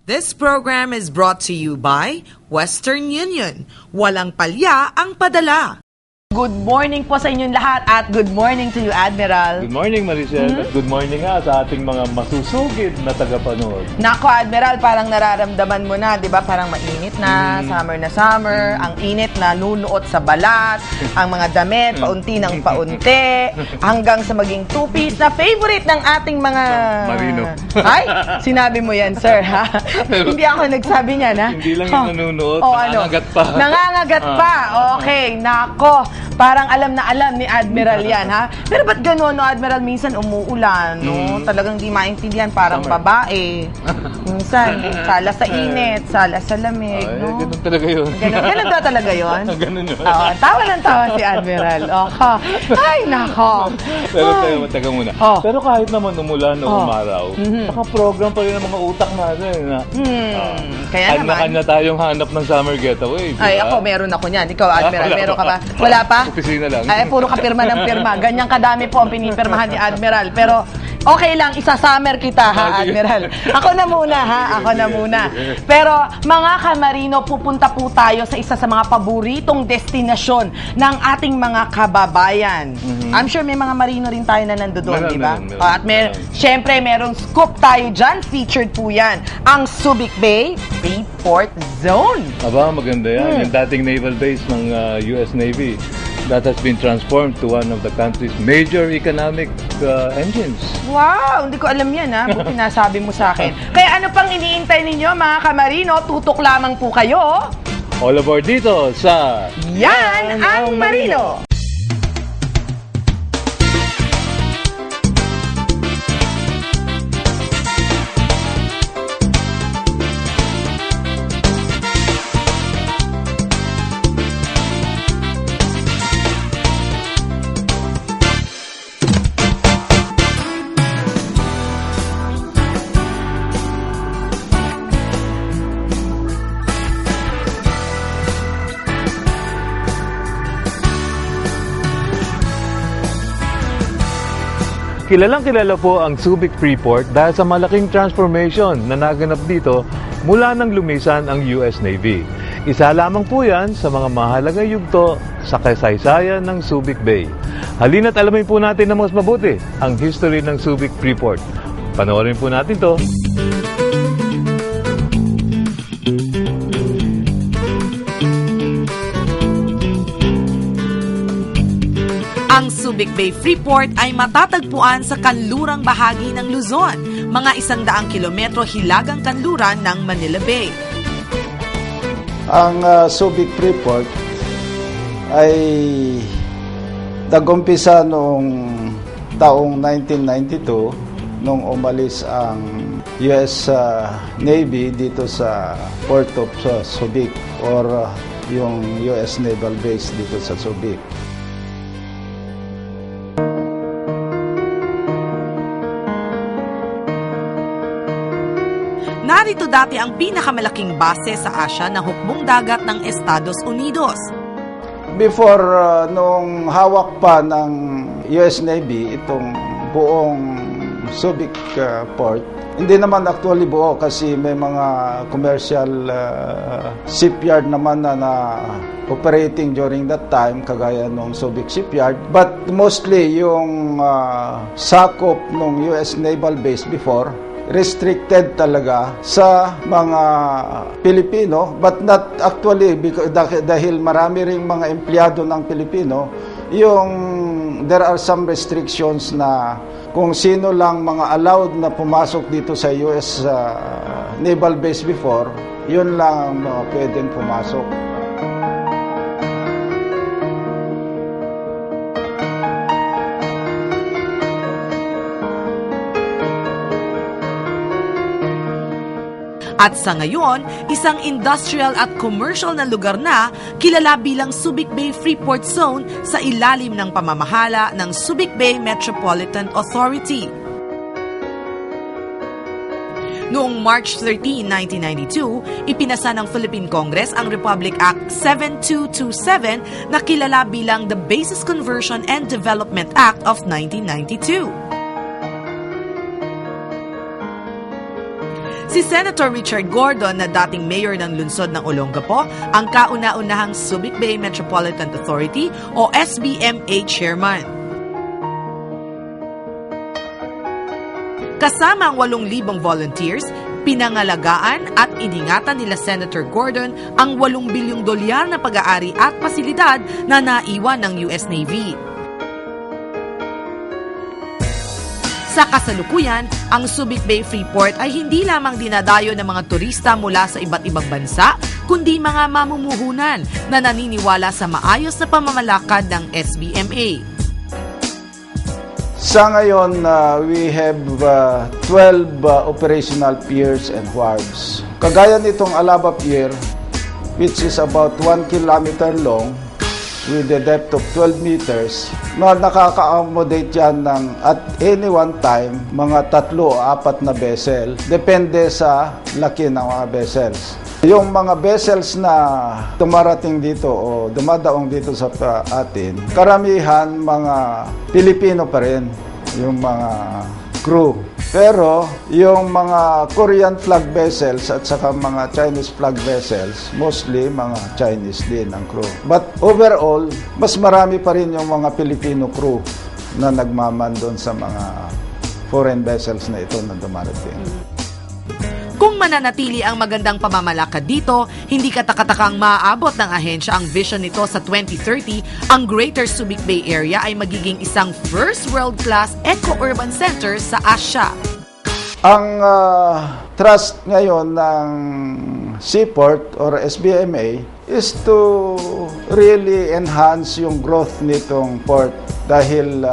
This program is brought to you by Western Union. Walang palya ang padala. Good morning po sa inyong lahat at good morning to you, Admiral. Good morning, Maricel. At good morning nga sa ating mga masusugid na tagapanood. Nako, Admiral, parang nararamdaman mo na, di ba? Parang mainit na, summer na summer, ang init na nunuot sa balat, ang mga damit, paunti ng paunti, hanggang sa maging two-piece na favorite ng ating mga... Marino. Ay, sinabi mo yan, sir, ha? Hindi ako nagsabi niyan, ha? Hindi lang yung nanunuot, nangangagat pa. Nangangagat pa, okay, nako. Parang alam na alam ni Admiral yan, ha? Pero ba't gano'n, no, Admiral? Minsan umuulan, no? Talagang di maintindihan, parang Summer. babae. Minsan, sala sa init, sala sa lamig, Ay, no? ganun talaga yun. Ganun ba talaga yun? Ganun yun. Oo, tawa ng tawa si Admiral. Oho. Ay, nako. Pero tayo, mataga muna. Oh. Pero kahit naman umulan o umaraw, naka-program pa rin ang mga utak natin. Kaya naman. Kanya-kanya tayong hanap ng summer getaway. Diba? Ay, ako, meron ako niyan. Ikaw, Admiral, wala meron ka pa. ba? Wala pa? Opisina lang. Ay, puro ka pirma ng pirma. Ganyan kadami po ang pinipirmahan ni Admiral. Pero, okay lang, isa-summer kita, ha, Admiral? Ako na muna, ha? Ako na muna. Pero, mga kamarino, pupunta po tayo sa isa sa mga paboritong destinasyon ng ating mga kababayan. I'm sure may mga marino rin tayo na nandoon, di ba? Meron. At syempre, merong scoop tayo dyan. Featured po yan. Ang Subic Bay Freeport Zone. Aba, maganda yan. Yung dating naval base ng US Navy that has been transformed to one of the country's major economic engines. Wow! Hindi ko alam yan, ha? Buti nasabi mo sa akin. Kaya ano pang iniintay ninyo, mga kamarino? Tutok lamang po kayo. All aboard dito sa Yan ang Marino! Kilalang-kilala po ang Subic Freeport dahil sa malaking transformation na naganap dito mula nang lumisan ang US Navy. Isa lamang po yan sa mga mahalagang yugto sa kasaysayan ng Subic Bay. Halina't alamin po natin na mas mabuti ang history ng Subic Freeport. Panoorin po natin to. Ang Subic Bay Freeport ay matatagpuan sa kanlurang bahagi ng Luzon, mga 100 kilometro hilagang kanluran ng Manila Bay. Ang Subic Freeport ay nag-umpisa noong taong 1992 nung umalis ang US Navy dito sa Port of Subic or yung US Naval Base dito sa Subic. Narito dati ang pinakamalaking base sa Asia na hukbong dagat ng Estados Unidos. Before nung hawak pa ng US Navy itong buong Subic Port, hindi naman actually buo kasi may mga commercial shipyard naman na operating during that time kagaya ng Subic Shipyard. But mostly yung sakop ng US Naval Base before restricted talaga sa mga Pilipino, but not actually because dahil marami ring mga empleyado ng Pilipino, there are some restrictions na kung sino lang mga allowed na pumasok dito sa US Naval Base before, yun lang pwedeng pumasok. At sa ngayon, isang industrial at commercial na lugar na kilala bilang Subic Bay Freeport Zone sa ilalim ng pamamahala ng Subic Bay Metropolitan Authority. Noong March 13, 1992, ipinasa ng Philippine Congress ang Republic Act 7227 na kilala bilang the Bases Conversion and Development Act of 1992. Si Senator Richard Gordon na dating mayor ng lungsod ng Olongapo ang kauna-unahang Subic Bay Metropolitan Authority o SBMA chairman. Kasama ang 8,000 volunteers, pinangalagaan at iningatan nila Senator Gordon ang 8 bilyong dolyar na pag-aari at pasilidad na naiwan ng US Navy. Sa kasalukuyan, ang Subic Bay Freeport ay hindi lamang dinadayo ng mga turista mula sa iba't ibang bansa, kundi mga mamumuhunan na naniniwala sa maayos na pamamalakad ng SBMA. Sa ngayon, we have 12 operational piers and wharves. Kagaya nitong Alaba Pier, which is about 1 kilometer long with a depth of 12 meters, na nakaka-accommodate yan ng at any one time mga 3 o 4 na vessel. Depende sa laki ng mga vessels. Yung mga vessels na dumarating dito o dumadaong dito sa atin, karamihan mga Pilipino pa rin yung mga crew. Pero yung mga Korean flag vessels at saka mga Chinese flag vessels, mostly mga Chinese din ang crew. But overall, mas marami pa rin yung mga Filipino crew na nagmaman doon sa mga foreign vessels na ito na dumarating. Kung mananatili ang magandang pamamalakad dito, hindi katakatakang maaabot ng ahensya ang vision nito sa 2030, ang Greater Subic Bay Area ay magiging isang first world-class eco-urban center sa Asia. Ang thrust ngayon ng Seaport or SBMA is to really enhance yung growth nitong port dahil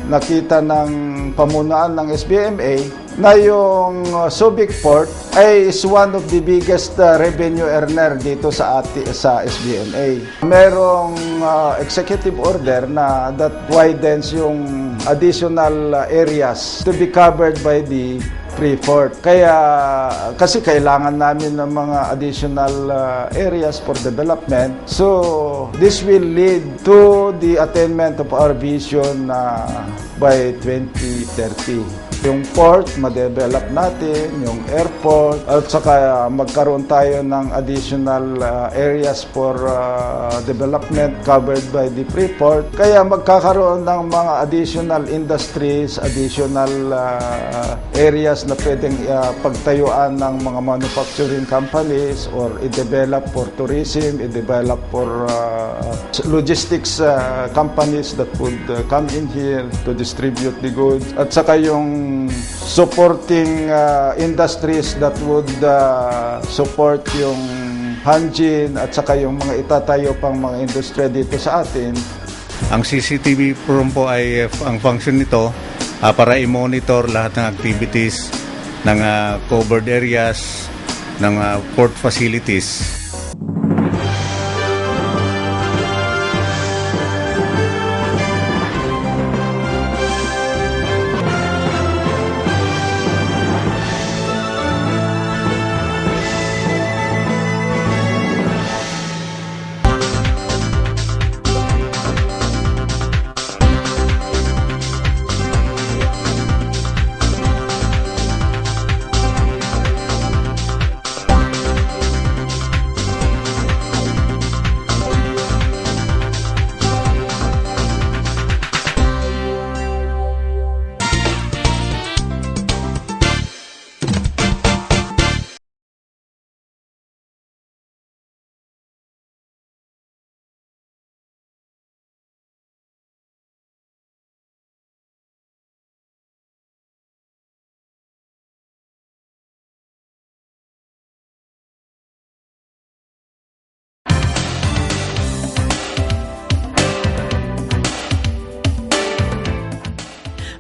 nakita ng pamunuan ng SBMA na yung Subic Port ay is one of the biggest revenue earner dito sa SBMA. Merong executive order na that widens yung additional areas to be covered by the Freeport. Kasi kailangan namin ng mga additional areas for development. So, this will lead to the attainment of our vision by 2030. Yung port, ma-develop natin, yung airport, at saka magkaroon tayo ng additional areas for development covered by the Freeport. Kaya magkakaroon ng mga additional industries, additional areas na pwedeng pagtayuan ng mga manufacturing companies or i-develop for tourism, i-develop for logistics companies that would come in here to distribute the goods. At saka yung supporting industries that would support yung Hanjin at saka yung mga itatayo pang mga industriya dito sa atin. Ang CCTV room po ay ang function nito para i-monitor lahat ng activities ng covered areas ng port facilities.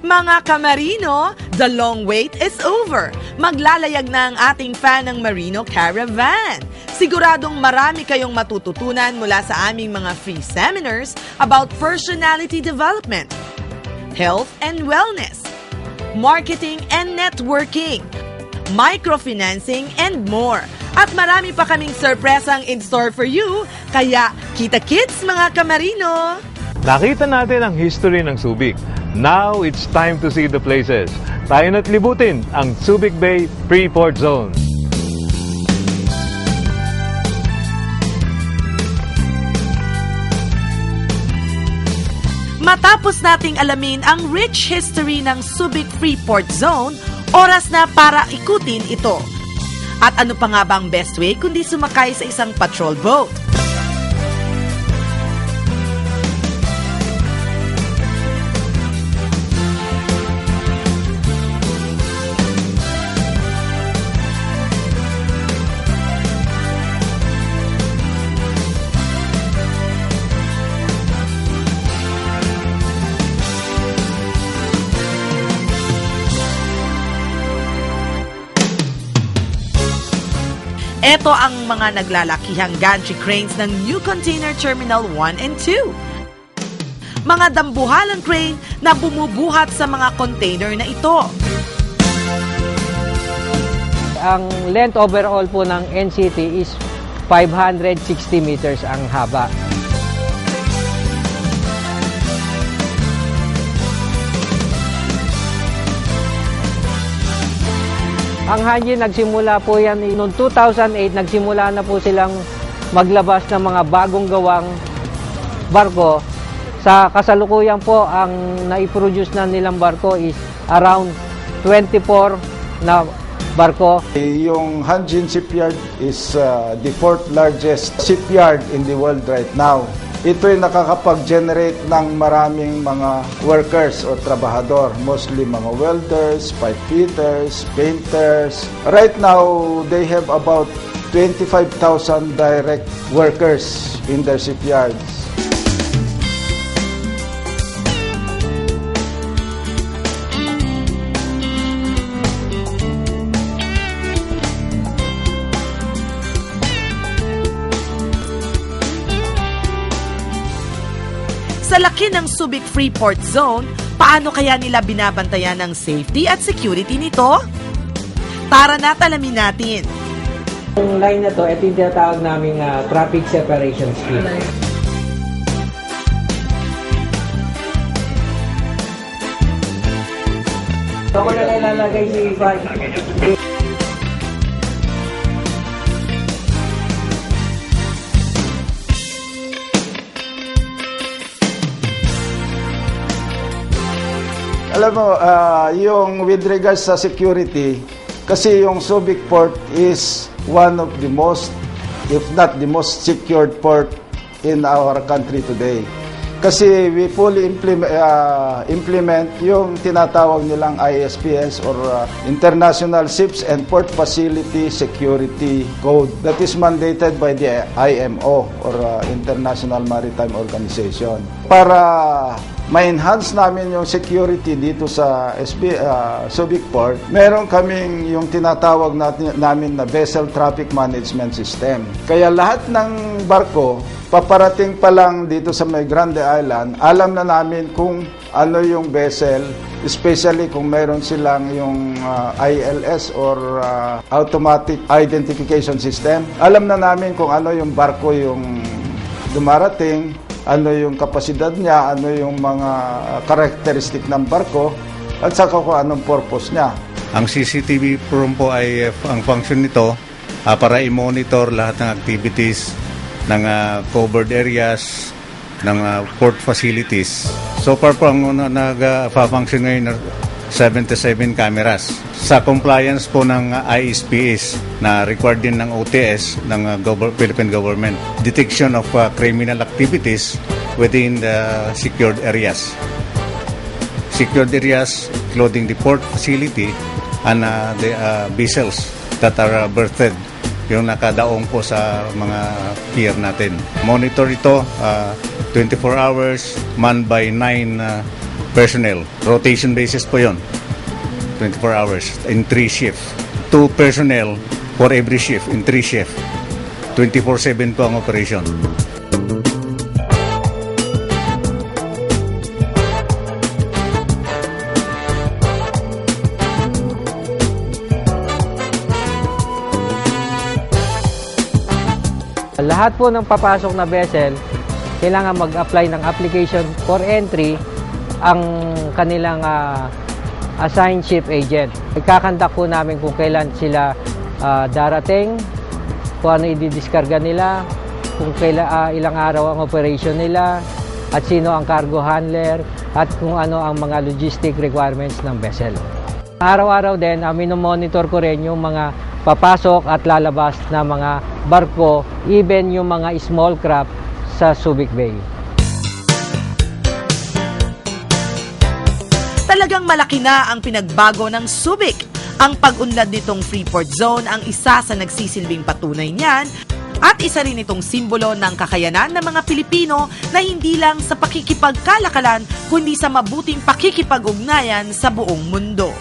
Mga kamarino, the long wait is over. Maglalayag na ang ating fan ng Marino Caravan. Siguradong marami kayong matututunan mula sa aming mga free seminars about personality development, health and wellness, marketing and networking, microfinancing, and more. At marami pa kaming sorpresang in store for you, kaya kita-kits mga kamarino! Nakita natin ang history ng Subic. Now it's time to see the places. tayo na't libutin ang Subic Bay Freeport Zone. Matapos nating alamin ang rich history ng Subic Freeport Zone, oras na para ikutin ito. At ano pa nga ba ang best way kundi sumakay sa isang patrol boat? Ito ang mga naglalakihang gantry cranes ng New Container Terminal 1 and 2. Mga dambuhalang crane na bumubuhat sa mga container na ito. Ang length overall po ng NCT is 560 meters ang haba. Ang Hanjin, nagsimula po yan noong 2008, nagsimula na po silang maglabas ng mga bagong gawang barko. Sa kasalukuyan po, ang naiproduce na nilang barko is around 24 na barko. Yung Hanjin Shipyard is the fourth largest shipyard in the world right now. Ito'y nakakapag-generate ng maraming mga workers o trabahador, mostly mga welders, pipe fitters, painters. Right now, they have about 25,000 direct workers in their shipyards. Sa laki ng Subic Freeport Zone, paano kaya nila binabantayan ang safety at security nito? Tara na alamin natin. Yung line na to, ito yung tinatawag naming traffic separation scheme. Ito ko na ilalagay si Ivan. Alam mo, yung with regards sa security, kasi yung Subic Port is one of the most, if not the most secured port in our country today. Kasi we fully implement yung tinatawag nilang ISPS or International Ships and Port Facility Security Code that is mandated by the IMO or International Maritime Organization. Para ma-enhance namin yung security dito sa Subic Port, meron kaming yung tinatawag namin na Vessel Traffic Management System. Kaya lahat ng barko, paparating pa lang dito sa May Grande Island, alam na namin kung ano yung vessel, especially kung meron silang yung ILS or Automatic Identification System. Alam na namin kung ano yung barko yung dumarating, ano yung kapasidad niya, ano yung mga karakteristik ng barko, at saka kung anong purpose niya. Ang CCTV room po ay ang function nito para i-monitor lahat ng activities ng covered areas, ng port facilities. So far po ang nag-function ngayon 77 cameras. Sa compliance po ng ISPS na required din ng OTS ng Philippine government. Detection of criminal activities within the secured areas. Secured areas including the port facility and the vessels that are berthed, yung nakadaong po sa mga pier natin. Monitor ito 24 hours, manned by 9 personnel. Rotation basis po yon. 24 hours in 3 shifts. 2 personnel for every shift in 3 shifts. 24/7 po ang operation. Lahat po ng papasok na vessel, kailangan mag-apply ng application for entry. Ang kanilang assigned ship agent. Ikakandak po namin kung kailan sila darating, kung ano i-discarga nila, kung ilang araw ang operation nila, at sino ang cargo handler, at kung ano ang mga logistic requirements ng vessel. Araw-araw din, minomonitor ko rin yung mga papasok at lalabas na mga barko, even yung mga small craft sa Subic Bay. Talagang malaki na ang pinagbago ng Subic. Ang pag-unlad nitong Freeport Zone ang isa sa nagsisilbing patunay niyan at isa rin itong simbolo ng kakayanan ng mga Pilipino na hindi lang sa pakikipagkalakalan kundi sa mabuting pakikipag-ugnayan sa buong mundo.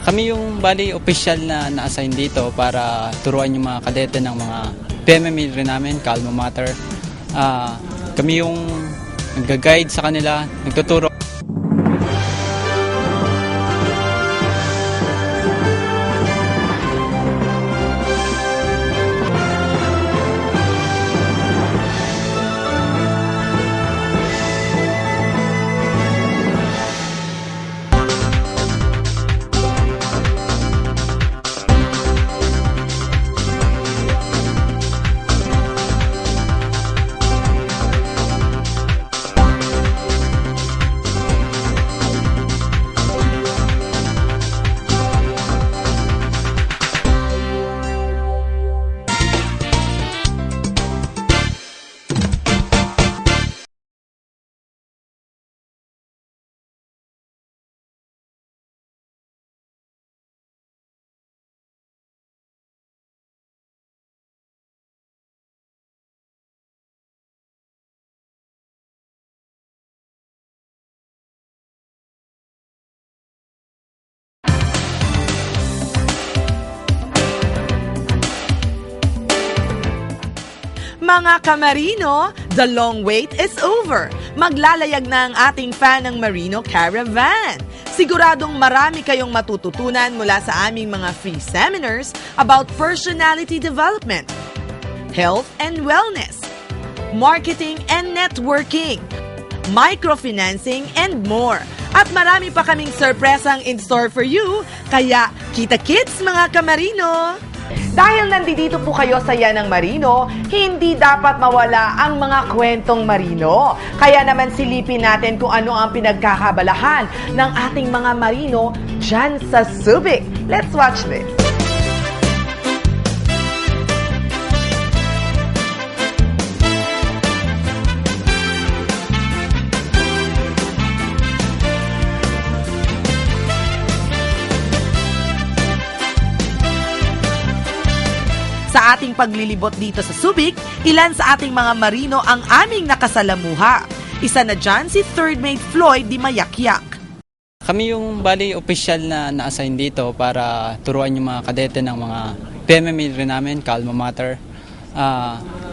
Kami yung bali official na na-assign dito para turuan yung mga kadete ng mga PMM rin namin, Alma Mater. Kami yung nag-guide sa kanila, nagtuturo. Mga kamarino, the long wait is over. Maglalayag na ang ating fan ng Marino Caravan. Siguradong marami kayong matututunan mula sa aming mga free seminars about personality development, health and wellness, marketing and networking, microfinancing, and more. At marami pa kaming sorpresang in store for you, kaya kita-kits mga kamarino! Dahil nandito po kayo sa Yan ng Marino, hindi dapat mawala ang mga kwentong marino. Kaya naman silipin natin kung ano ang pinagkakabalahan ng ating mga marino dyan sa Subic. Let's watch this. Sa ating paglilibot dito sa Subic, ilan sa ating mga marino ang aming nakasalamuha. Isa na dyan si Third Mate Floyd Di Mayakyak. Kami yung bali official na na-assign dito para turuan yung mga kadete ng mga PMM rin namin, Alma Mater.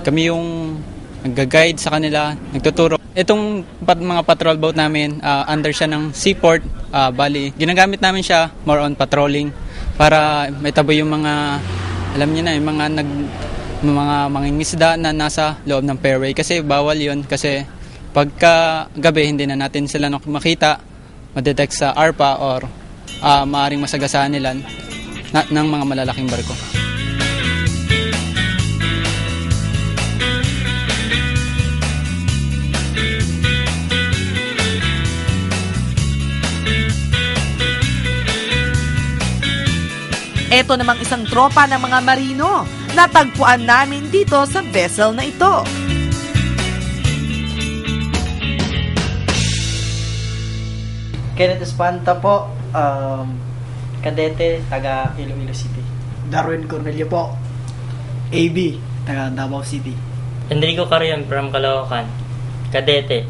Kami yung nag-guide sa kanila, nagtuturo. Itong mga patrol boat namin, under siya ng Seaport. Bali, ginagamit namin siya more on patrolling para may taboy yung mga, alam niyo na, yung mga mangingisda na nasa loob ng fairway. Kasi bawal yun, kasi pagka gabi hindi na natin sila makita, madetect sa ARPA or maaaring masagasaan nila ng mga malalaking barko. Ito namang isang tropa ng mga marino. Natagpuan namin dito sa vessel na ito. Kenneth Espanta po, kadete, taga Iloilo City. Darwin Cornelio po, AB, taga Davao City. Enrico Carrion from Caloocan, kadete,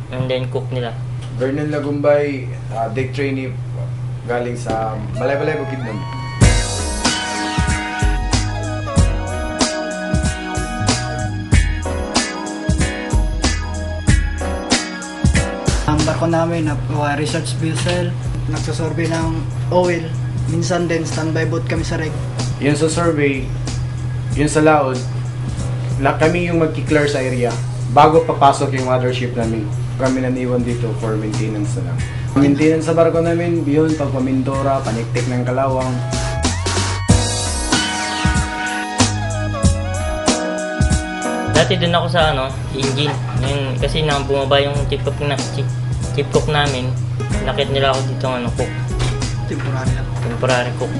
and then cook nila. Vernon Lagumbay, deck trainee galing sa Balay-Balay Bukidnon. Ang barko namin na research vessel, nagsasurvey ng oil. Minsan din standby boat kami sa reg. Yun sa survey, yun sa laod, kami yung magki-clear sa area bago papasok yung mothership namin. kami naniwan dito for maintenance na lang. Maintenance sa barko namin, yun, pagpamintura, paniktik ng kalawang. Dati din ako sa engine. Yun, kasi nang bumaba yung chief cook namin, nakit nila ako dito cook. Temporary cook.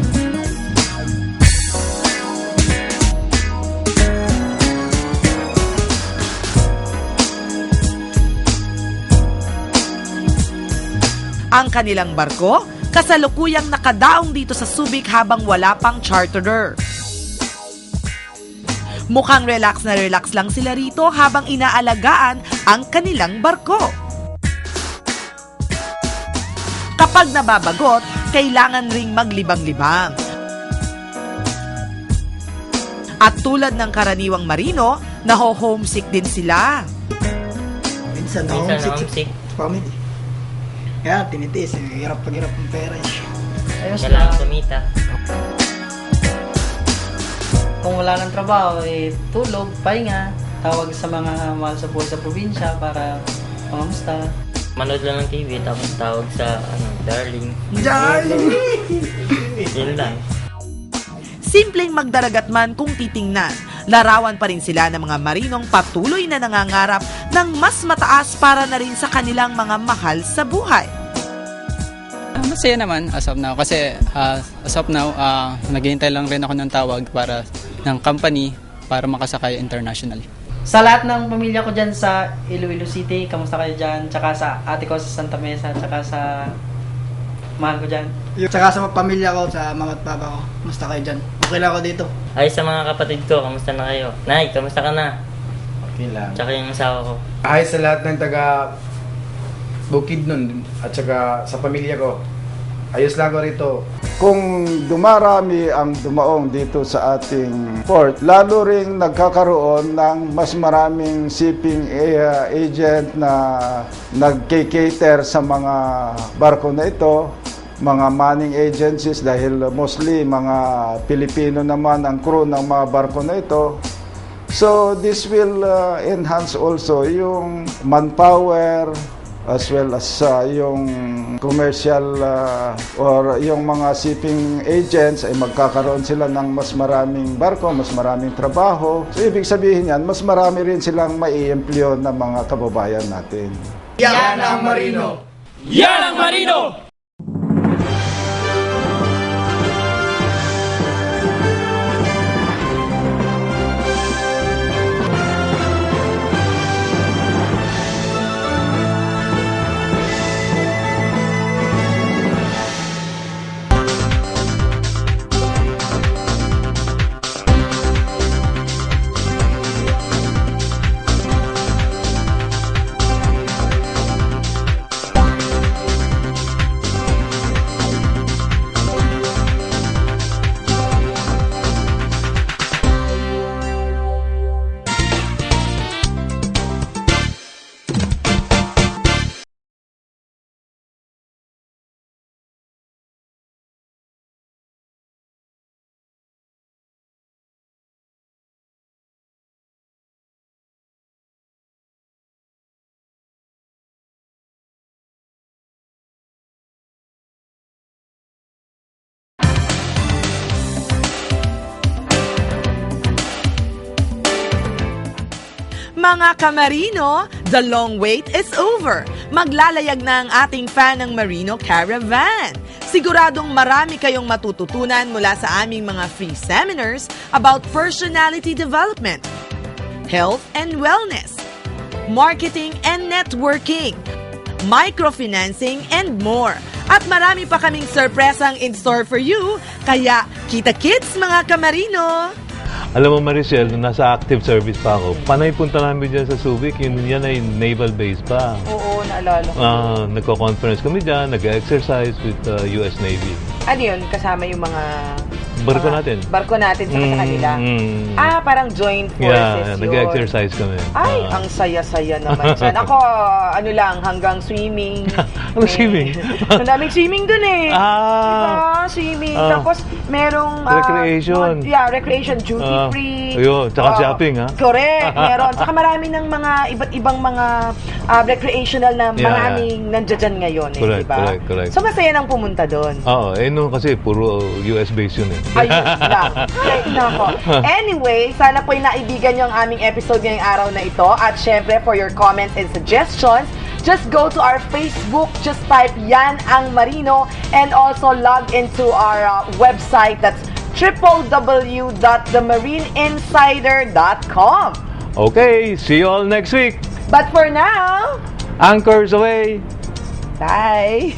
Ang kanilang barko, kasalukuyang nakadaong dito sa Subic habang wala pang charterer. Mukhang relax na relax lang sila rito habang inaalagaan ang kanilang barko. Kapag nababagot, kailangan ring maglibang-libang. At tulad ng karaniwang marino, naho-homesick din sila. Minsan homesick. Family. Kaya tinitiis, hirap paghirap ng pera. Ayos Kailangan kumita. Kung wala ng trabaho, tulog, pahinga, tawag sa mga mahal sa buhay sa probinsya para pangamusta. Manood lang ng TV, tapos tawag sa darling. Yun lang. Simpleng magdaragat man kung titingnan, larawan pa rin sila ng mga marinong patuloy na nangangarap ng mas mataas para na rin sa kanilang mga mahal sa buhay. Masaya naman as of now kasi as of now, naghihintay lang rin ako ng tawag ng company para makasakay internationally. Sa lahat ng pamilya ko dyan sa Iloilo City, kamusta kayo dyan? Tsaka sa ate ko sa Santa Mesa, tsaka sa mahal ko dyan. Tsaka sa pamilya ko, sa mama at papa ko, kamusta kayo dyan? Okay lang ako dito. Ay sa mga kapatid ko, kamusta na kayo? Nay, kamusta ka na? Okay lang. Tsaka yung asawa ko. Ay sa lahat ng taga Bukidnon at saka sa pamilya ko. Ayos lang ako rito. Kung dumarami ang dumaong dito sa ating port, lalo ring nagkakaroon ng mas maraming shipping agent na nagkikater sa mga barko na ito, mga manning agencies dahil mostly mga Pilipino naman ang crew ng mga barko na ito. So this will enhance also yung manpower as well as yung commercial or yung mga shipping agents ay magkakaroon sila ng mas maraming barko, mas maraming trabaho. So ibig sabihin yan, mas marami rin silang mai-employ na mga kababayan natin. Yan ang marino! Yan ang marino! Mga kamarino, the long wait is over. Maglalayag na ang ating fan ng Marino Caravan. Siguradong marami kayong matututunan mula sa aming mga free seminars about personality development, health and wellness, marketing and networking, microfinancing, and more. At marami pa kaming sorpresang in store for you, kaya kita-kits mga kamarino! Alam mo Maricel, nung nasa active service pa ako, panay punta namin dyan sa Subic, yan ay naval base pa. Oo, naalala ko. Nagko-conference kami dyan, nag-exercise with US Navy. Ano yun? Kasama yung mga... Barko natin. Barko natin sa kanila. Parang joint forces yun. Nag-exercise kami. Ay, ang saya-saya naman dyan. Ako, hanggang swimming. Ano swimming? Ang daming swimming dun eh. Ah. Diba? Swimming. Ah. Tapos, merong... Recreation. Recreation. Duty free. Ayun, tsaka shopping, ha? Correct. Meron. Saka marami ng mga iba't ibang mga recreational na maraming nandiyan ngayon eh. Correct, Diba? correct. So, masaya nang pumunta doon. Oo, no, kasi puro US based yun eh. Ayun lang. Ay, nako. Anyway, sana po'y naibigan nyo ang aming episode ngayong araw na ito. At syempre, for your comments and suggestions, just go to our Facebook, just type Yan Ang Marino, and also log into our website, that's www.themarineinsider.com. Okay, see you all next week. But for now, Anchors away. bye!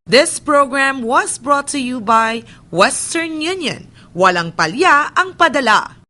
This program was brought to you by Western Union. Walang palya ang padala.